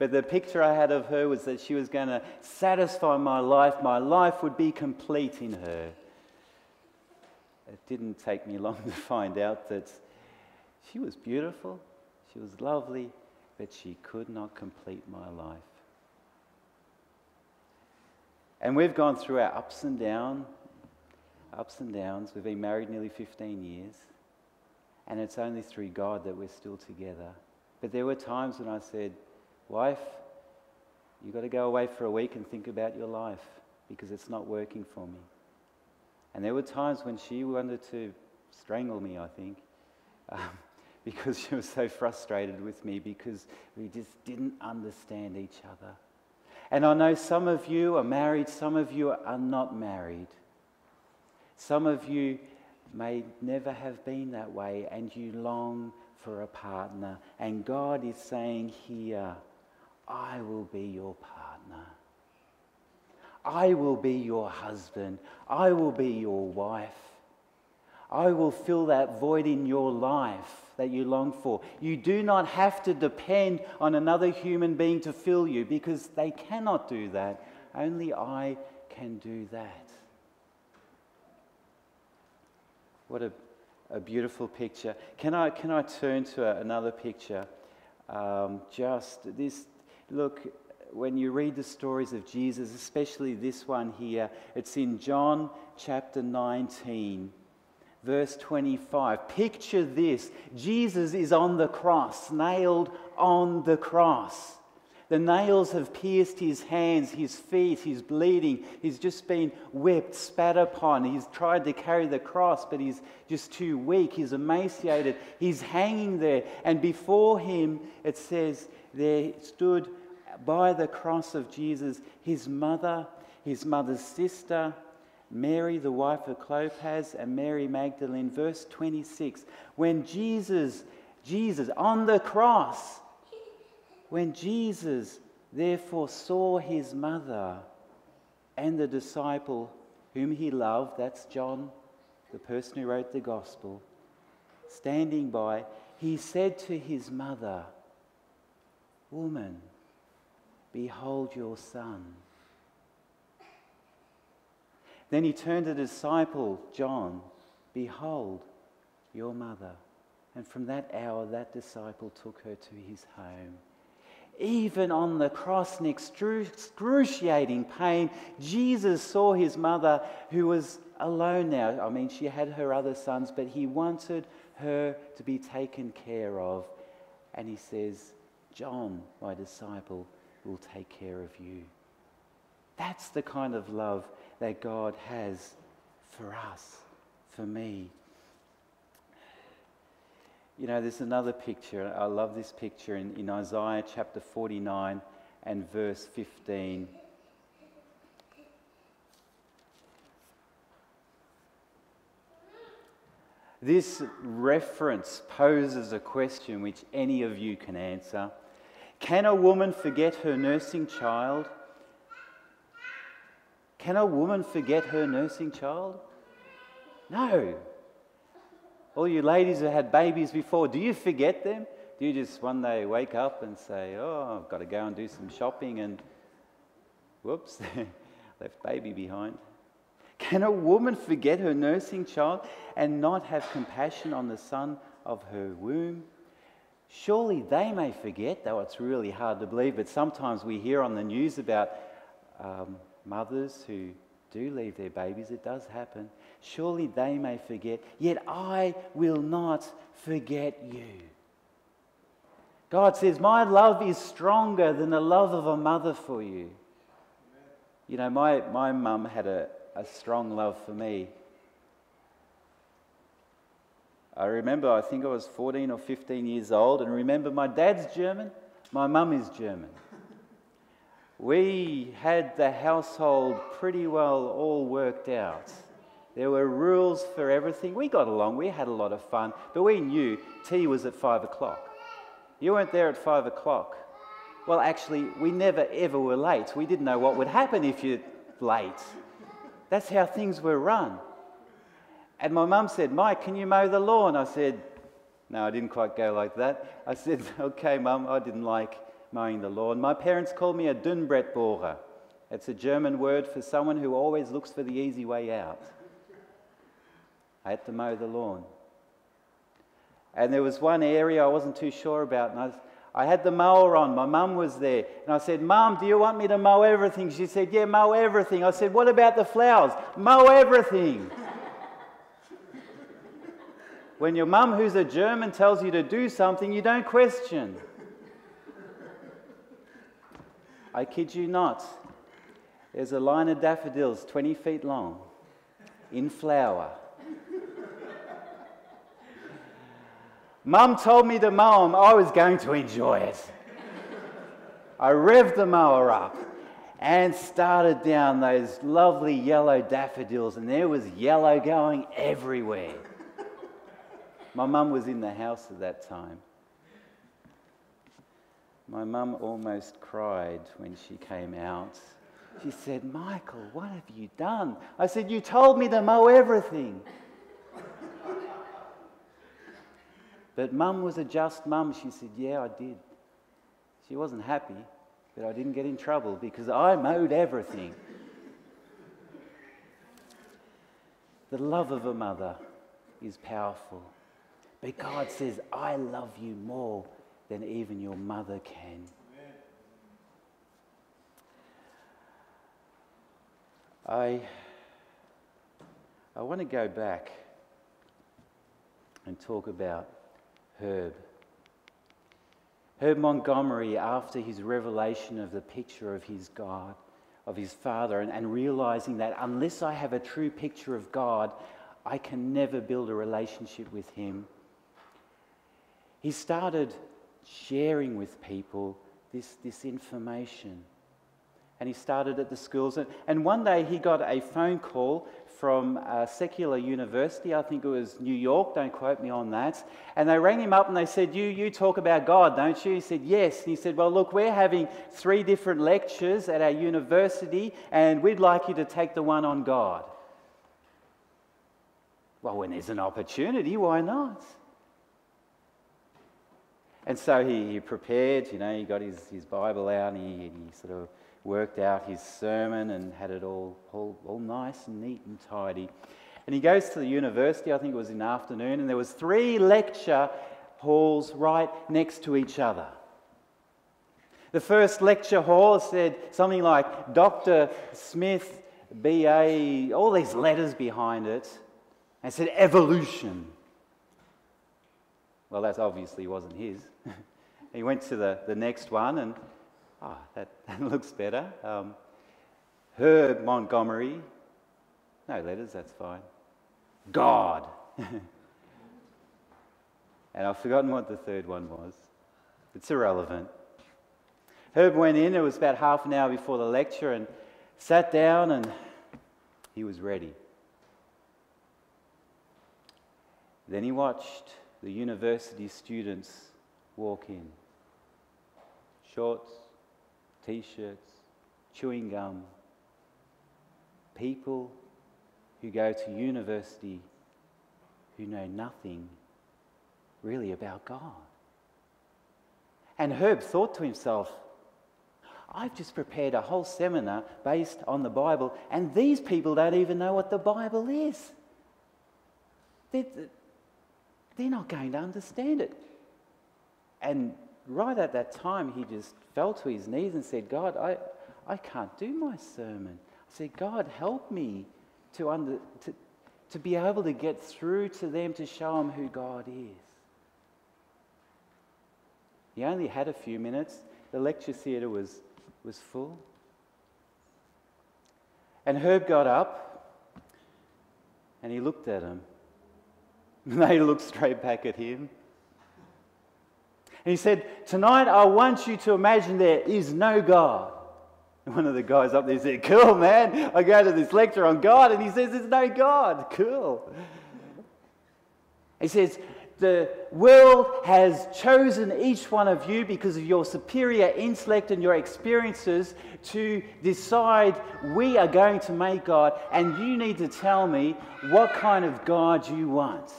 But the picture I had of her was that she was going to satisfy my life would be complete in her. It didn't take me long to find out that she was beautiful, she was lovely, but she could not complete my life. And we've gone through our ups and downs. We've been married nearly 15 years. And it's only through God that we're still together. But there were times when I said, wife, you've got to go away for a week and think about your life because it's not working for me. And there were times when she wanted to strangle me, I think, because she was so frustrated with me because we just didn't understand each other. And I know some of you are married, some of you are not married. Some of you may never have been that way and you long for a partner. And God is saying here, I will be your partner. I will be your husband. I will be your wife. I will fill that void in your life that you long for. You do not have to depend on another human being to fill you because they cannot do that. Only I can do that. What a beautiful picture. Can I turn to another picture? Just this, look, when you read the stories of Jesus, especially this one here, it's in John chapter 19, verse 25. Picture this. Jesus is on the cross, nailed on the cross. The nails have pierced his hands, his feet, he's bleeding. He's just been whipped, spat upon. He's tried to carry the cross, but he's just too weak. He's emaciated. He's hanging there. And before him, it says, there stood by the cross of Jesus, his mother, his mother's sister, Mary, the wife of Clopas, and Mary Magdalene. Verse 26, when Jesus on the cross, when Jesus therefore saw his mother and the disciple whom he loved, that's John, the person who wrote the gospel, standing by, he said to his mother, "Woman, behold your son." Then he turned to the disciple, John, "Behold your mother." And from that hour, that disciple took her to his home. Even on the cross in excruciating pain, Jesus saw his mother who was alone now. I mean, she had her other sons, but he wanted her to be taken care of. And he says, "John, my disciple, will take care of you." That's the kind of love that God has for us, for me. You know, there's another picture. I love this picture in Isaiah chapter 49 and verse 15. This reference poses a question which any of you can answer. Can a woman forget her nursing child? Can a woman forget her nursing child? No. All you ladies who had babies before, do you forget them? Do you just one day wake up and say, "Oh, I've got to go and do some shopping," and whoops, left baby behind? Can a woman forget her nursing child and not have compassion on the son of her womb? Surely they may forget, though it's really hard to believe, but sometimes we hear on the news about mothers who do leave their babies. It does happen. Surely they may forget, yet I will not forget you. God says, my love is stronger than the love of a mother for you. You know, my mum had a strong love for me. I remember, I think I was 14 or 15 years old, and remember my dad's German, my mum is German. We had the household pretty well all worked out. There were rules for everything. We got along, we had a lot of fun, but we knew tea was at 5 o'clock. You weren't there at 5 o'clock. Well, actually, we never ever were late. We didn't know what would happen if you're late. That's how things were run. And my mum said, "Mike, can you mow the lawn?" I said, no, I didn't quite go like that. I said, "Okay, Mum," I didn't like mowing the lawn. My parents called me a Dünnbrettbohrer. It's a German word for someone who always looks for the easy way out. I had to mow the lawn. And there was one area I wasn't too sure about, and I had the mower on. My mum was there. And I said, "Mum, do you want me to mow everything?" She said, "Yeah, mow everything." I said, "What about the flowers?" "Mow everything." When your mum, who's a German, tells you to do something, you don't question. I kid you not. There's a line of daffodils 20 feet long, in flower. Mum told me to mow them. I was going to enjoy it. I revved the mower up and started down those lovely yellow daffodils, and there was yellow going everywhere. My mum was in the house at that time. My mum almost cried when she came out. She said, "Michael, what have you done?" I said, "You told me to mow everything." But Mum was a just mum. She said, "Yeah, I did." She wasn't happy, but I didn't get in trouble because I mowed everything. The love of a mother is powerful. But God says, "I love you more than even your mother can." I want to go back and talk about Herb. Herb Montgomery, after his revelation of the picture of his God, of his Father, and realizing that unless I have a true picture of God, I can never build a relationship with him. He started sharing with people this information. And he started at the schools. And one day he got a phone call from a secular university. I think it was New York, don't quote me on that. And they rang him up and they said, you talk about God, don't you? He said, "Yes." And he said, "Well, look, we're having 3 different lectures at our university and we'd like you to take the one on God." Well, when there's an opportunity, why not? And so he prepared, he got his Bible out and he sort of worked out his sermon and had it all nice and neat and tidy. And he goes to the university, I think it was in the afternoon, and there was 3 lecture halls right next to each other. The first lecture hall said something like Dr. Smith, BA, all these letters behind it, and it said evolution. Well, that obviously wasn't his. He went to the next one and, that looks better. Herb Montgomery. No letters, that's fine. God. And I've forgotten what the third one was. It's irrelevant. Herb went in, it was about half an hour before the lecture, and sat down and he was ready. Then he watched the university students walk in. Shorts, T-shirts, chewing gum. People who go to university who know nothing really about God. And Herb thought to himself, I've just prepared a whole seminar based on the Bible, and these people don't even know what the Bible is. They're not going to understand it. And right at that time, he just fell to his knees and said, God, I can't do my sermon. I said, God, help me to be able to get through to them, to show them who God is. He only had a few minutes. The lecture theatre was full. And Herb got up and he looked at them. And they looked straight back at him. And he said, tonight I want you to imagine there is no God. And one of the guys up there said, cool, man. I go to this lecture on God and he says there's no God. Cool. He says, the world has chosen each one of you because of your superior intellect and your experiences to decide we are going to make God, and you need to tell me what kind of God you want.